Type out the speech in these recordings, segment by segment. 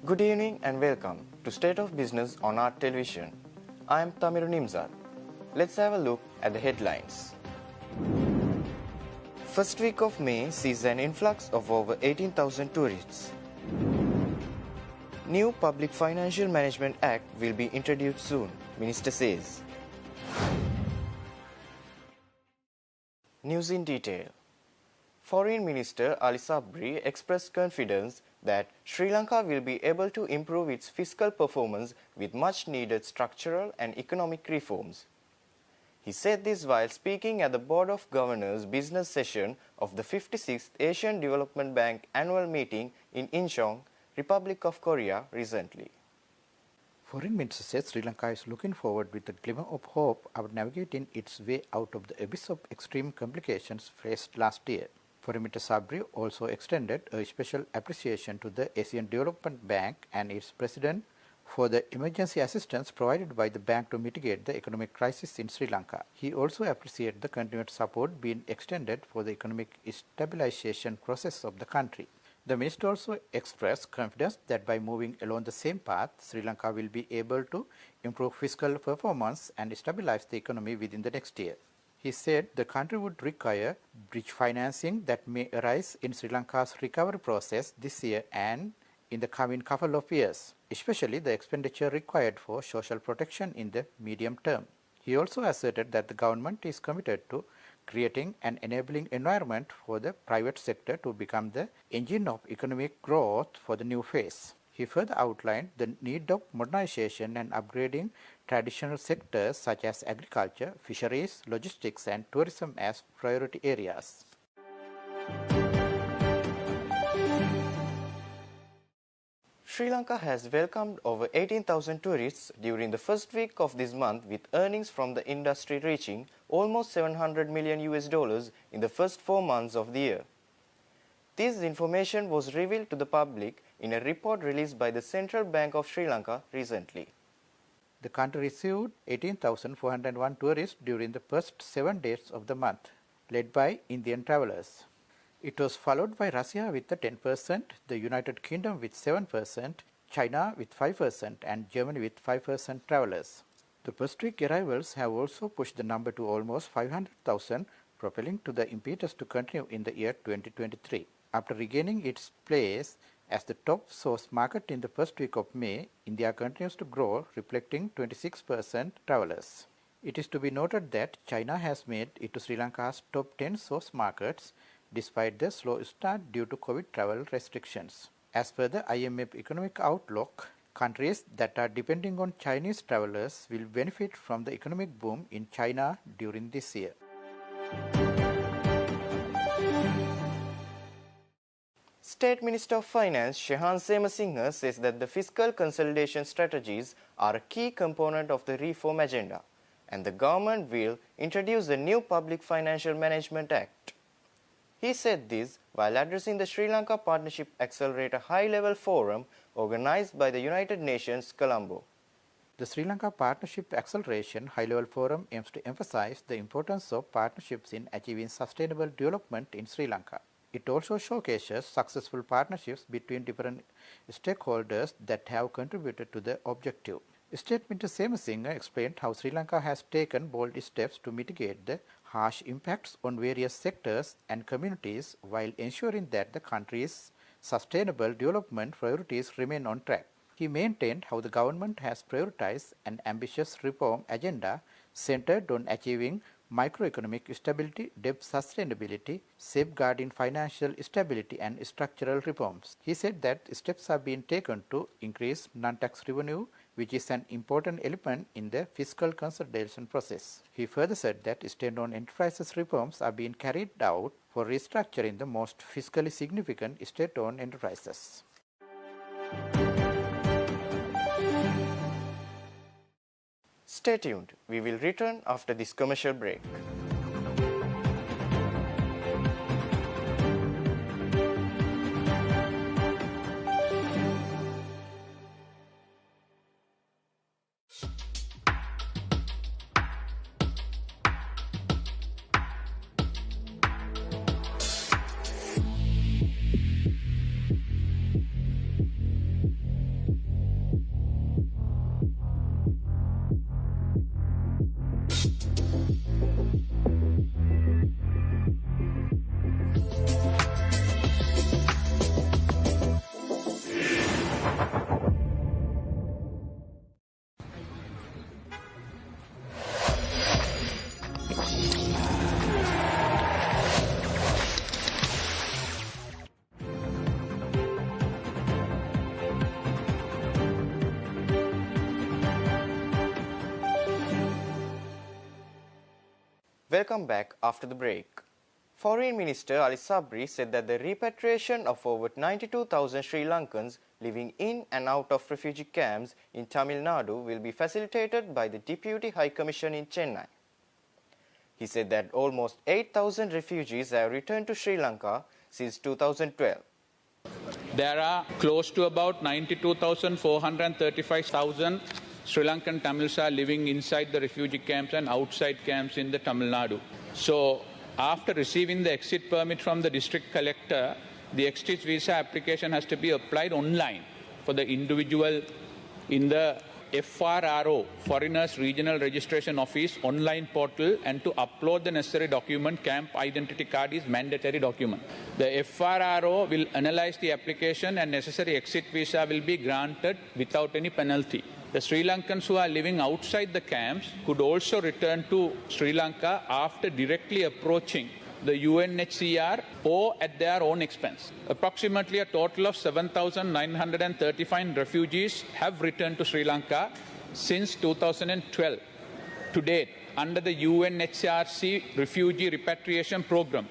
Good evening and welcome to State of Business on Art Television. I am Tamiru Nimzat. Let's have a look at the headlines. First week of May sees an influx of over 18,000 tourists. New Public Financial Management Act will be introduced soon, Minister says. News in detail. Foreign Minister Ali Sabri expressed confidence that Sri Lanka will be able to improve its fiscal performance with much needed structural and economic reforms. He said this while speaking at the Board of Governors business session of the 56th Asian Development Bank annual meeting in Incheon, Republic of Korea recently. Foreign Minister says Sri Lanka is looking forward with a glimmer of hope of navigating its way out of the abyss of extreme complications faced last year. Foreign Minister Sabri also extended a special appreciation to the Asian Development Bank and its president for the emergency assistance provided by the bank to mitigate the economic crisis in Sri Lanka. He also appreciated the continued support being extended for the economic stabilization process of the country. The minister also expressed confidence that by moving along the same path, Sri Lanka will be able to improve fiscal performance and stabilize the economy within the next year. He said the country would require bridge financing that may arise in Sri Lanka's recovery process this year and in the coming couple of years, especially the expenditure required for social protection in the medium term. He also asserted that the government is committed to creating an enabling environment for the private sector to become the engine of economic growth for the new phase. He further outlined the need of modernization and upgrading traditional sectors such as agriculture, fisheries, logistics and tourism as priority areas. Sri Lanka has welcomed over 18,000 tourists during the first week of this month, with earnings from the industry reaching almost $700 million in the first 4 months of the year. This information was revealed to the public in a report released by the Central Bank of Sri Lanka recently. The country received 18,401 tourists during the first 7 days of the month, led by Indian travelers. It was followed by Russia with 10%, the United Kingdom with 7%, China with 5% and Germany with 5% travelers. The first week arrivals have also pushed the number to almost 500,000, propelling to the impetus to continue in the year 2023. After regaining its place as the top source market in the first week of May, India continues to grow, reflecting 26% travelers. It is to be noted that China has made it to Sri Lanka's top 10 source markets despite the slow start due to COVID travel restrictions. As per the IMF economic outlook, countries that are depending on Chinese travelers will benefit from the economic boom in China during this year. State Minister of Finance Shehan Semasinghe says that the fiscal consolidation strategies are a key component of the reform agenda, and the government will introduce the new Public Financial Management Act. He said this while addressing the Sri Lanka Partnership Accelerator High-Level Forum organized by the United Nations, Colombo. The Sri Lanka Partnership Acceleration High-Level Forum aims to emphasize the importance of partnerships in achieving sustainable development in Sri Lanka. It also showcases successful partnerships between different stakeholders that have contributed to the objective. State Minister Semasinghe explained how Sri Lanka has taken bold steps to mitigate the harsh impacts on various sectors and communities while ensuring that the country's sustainable development priorities remain on track. He maintained how the government has prioritized an ambitious reform agenda centered on achieving microeconomic stability, debt sustainability, safeguarding financial stability and structural reforms. He said that steps are being taken to increase non-tax revenue, which is an important element in the fiscal consolidation process. He further said that state-owned enterprises reforms are being carried out for restructuring the most fiscally significant state-owned enterprises. Stay tuned. We will return after this commercial break. Welcome back after the break. Foreign Minister Ali Sabri said that the repatriation of over 92,000 Sri Lankans living in and out of refugee camps in Tamil Nadu will be facilitated by the Deputy High Commission in Chennai. He said that almost 8,000 refugees have returned to Sri Lanka since 2012. There are close to about 92,435,000 Sri Lankan Tamils are living inside the refugee camps and outside camps in the Tamil Nadu. So, after receiving the exit permit from the district collector, the exit visa application has to be applied online for the individual in the FRRO, Foreigners Regional Registration Office online portal, and to upload the necessary document. Camp identity card is mandatory document. The FRRO will analyze the application and necessary exit visa will be granted without any penalty. The Sri Lankans who are living outside the camps could also return to Sri Lanka after directly approaching the UNHCR or at their own expense. Approximately a total of 7,935 refugees have returned to Sri Lanka since 2012 to date under the UNHCRC Refugee Repatriation Program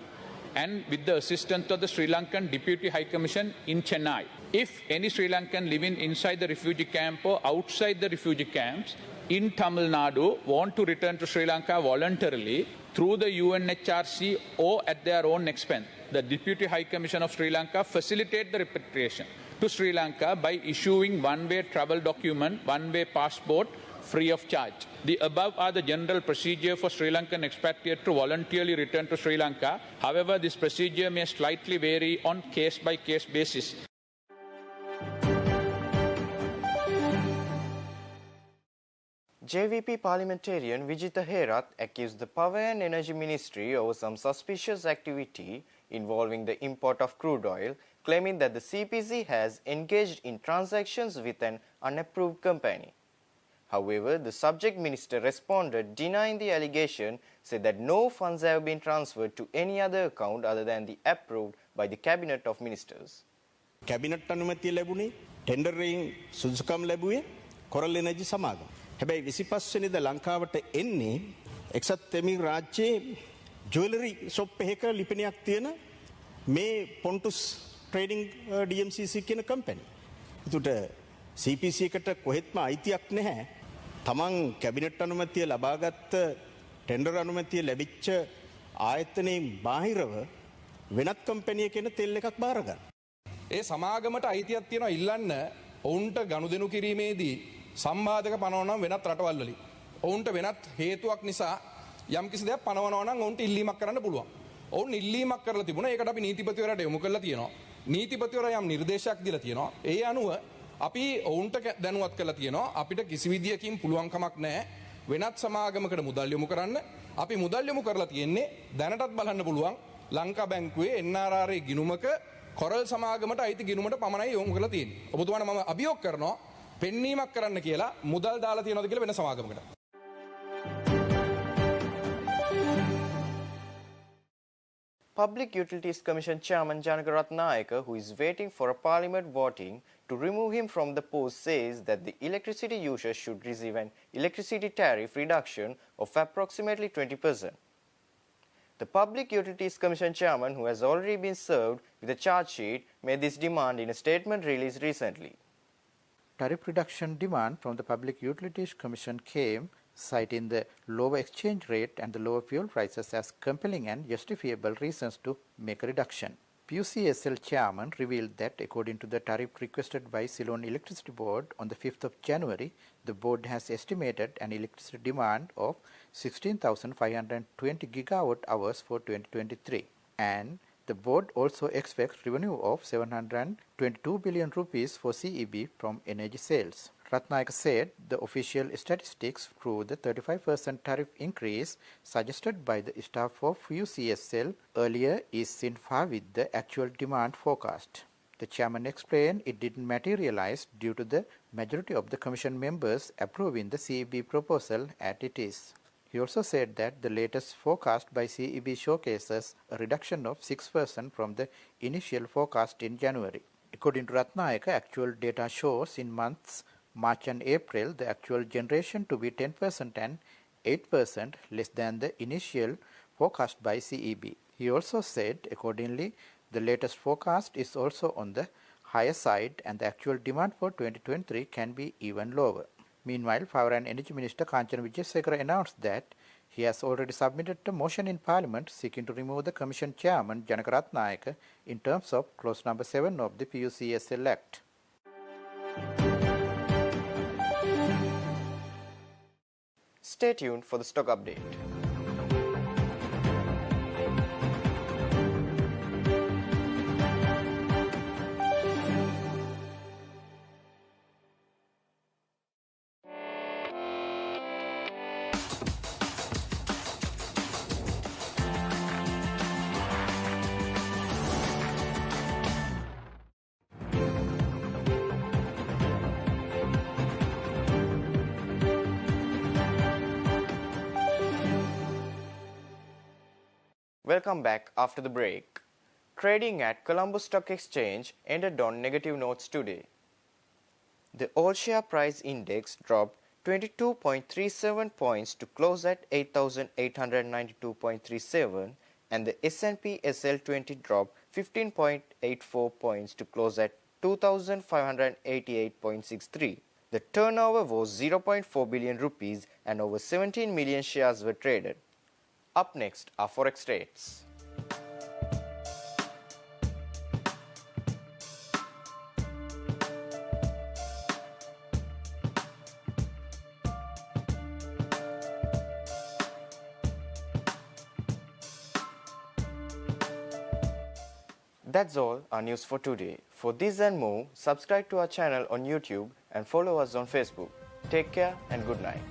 and with the assistance of the Sri Lankan Deputy High Commission in Chennai. If any Sri Lankan living inside the refugee camp or outside the refugee camps in Tamil Nadu want to return to Sri Lanka voluntarily through the UNHRC or at their own expense, the Deputy High Commission of Sri Lanka facilitate the repatriation to Sri Lanka by issuing one-way travel document, one-way passport, free of charge. The above are the general procedure for Sri Lankan expatriate to voluntarily return to Sri Lanka. However, this procedure may slightly vary on case-by-case basis. JVP parliamentarian Vijitha Herath accused the Power and Energy Ministry over some suspicious activity involving the import of crude oil, claiming that the CPC has engaged in transactions with an unapproved company. However, the subject minister responded denying the allegation, said that no funds have been transferred to any other account other than the approved by the Cabinet of Ministers. Cabinet අනුමැතිය ලැබුණේ ටෙන්ඩරයෙන් සුදුසුකම් ලැබුවේ coral energy සමාගම. හැබැයි 25 වෙනිදා ලංකාවට එන්නේ එක්සත් එමිරේට් රාජ්‍යයේ ජුවලරි ෂොප් එකක ලිපිනයක් තියෙන මේ පොන්ටුස් ට්‍රේඩින් DMCC කියන කම්පැනි. ඒකට CPC එකට කොහෙත්ම අයිතියක් නැහැ. තමන් කැබිනට් අනුමැතිය ලබාගත් ටෙන්ඩර් අනුමැතිය ලැබිච්ච ආයතනයේ බාහිරව වෙනත් කම්පැනියක එන තෙල් එකක් බාර ගන්න. ඒ සමාගමට අයිතියක් තියෙනවා ඉල්ලන්න ඔවුන්ට ගනුදෙනු කිරීමේදී සම්බාධක පනවනවා වෙනත් රටවල් වලින්. ඔවුන්ට වෙනත් හේතුවක් නිසා යම් කිසි දෙයක් පනවනවා නම් ඔවුන්ට ඉල්ලීමක් කරන්න පුළුවන්. ඔවුන් ඉල්ලීමක් කරලා තිබුණා. ඒකට අපි නීතිපතිවරයාට යොමු කරලා තියෙනවා. නීතිපතිවරයා යම් නිර්දේශයක් දීලා තියෙනවා. ඒ අනුව අපි ඔවුන්ට දැනුවත් කරලා තියෙනවා. අපිට කිසි විදියකින් පුළුවන් කමක් නැහැ වෙනත් සමාගමකට මුදල් යොමු කරන්න. අපි මුදල් යොමු කරලා තියෙන්නේ දැනටත් බලන්න පුළුවන් ලංකා බැංකුවේ NRRA ගිණුමක කොරල් සමාගමට අයිති ගිණුමට පමණයි යොමු කරලා තියෙන්නේ. ඔබතුමාට මම අභියෝග කරනවා පෙන්වීමක් කරන්න කියලා මුදල් දාලා තියනවාද කියලා වෙන සමාගමකට. Public Utilities Commission Chairman Janaka Ratnayaka, who is waiting for a parliament voting to remove him from the post, says that the electricity users should receive an electricity tariff reduction of approximately 20%. The Public Utilities Commission Chairman, who has already been served with a charge sheet, made this demand in a statement released recently. Tariff reduction demand from the Public Utilities Commission came citing the lower exchange rate and the lower fuel prices as compelling and justifiable reasons to make a reduction. PUCSL chairman revealed that according to the tariff requested by Ceylon Electricity Board on the 5th of January, the board has estimated an electricity demand of 16,520 gigawatt hours for 2023, and the board also expects revenue of 722 billion rupees for CEB from energy sales. Ratnayaka said the official statistics through the 35% tariff increase suggested by the staff of UCSL earlier is in far with the actual demand forecast. The chairman explained it didn't materialize due to the majority of the commission members approving the CEB proposal as it is. He also said that the latest forecast by CEB showcases a reduction of 6% from the initial forecast in January. According to Ratnayaka, actual data shows in months March and April the actual generation to be 10% and 8% less than the initial forecast by CEB. He also said, accordingly, the latest forecast is also on the higher side and the actual demand for 2023 can be even lower. Meanwhile, Power and Energy Minister Kanchana Wijesekara announced that he has already submitted a motion in Parliament seeking to remove the Commission Chairman Janaka Ratnayaka in terms of clause number 7 of the PUCSL Act. Stay tuned for the stock update. Welcome back after the break. Trading at Colombo Stock Exchange ended on negative notes today. The all-share price index dropped 22.37 points to close at 8,892.37 and the S&P SL20 dropped 15.84 points to close at 2,588.63. The turnover was 0.4 billion rupees and over 17 million shares were traded. Up next are forex rates. That's all our news for today. For this and more, subscribe to our channel on YouTube and follow us on Facebook. Take care and good night.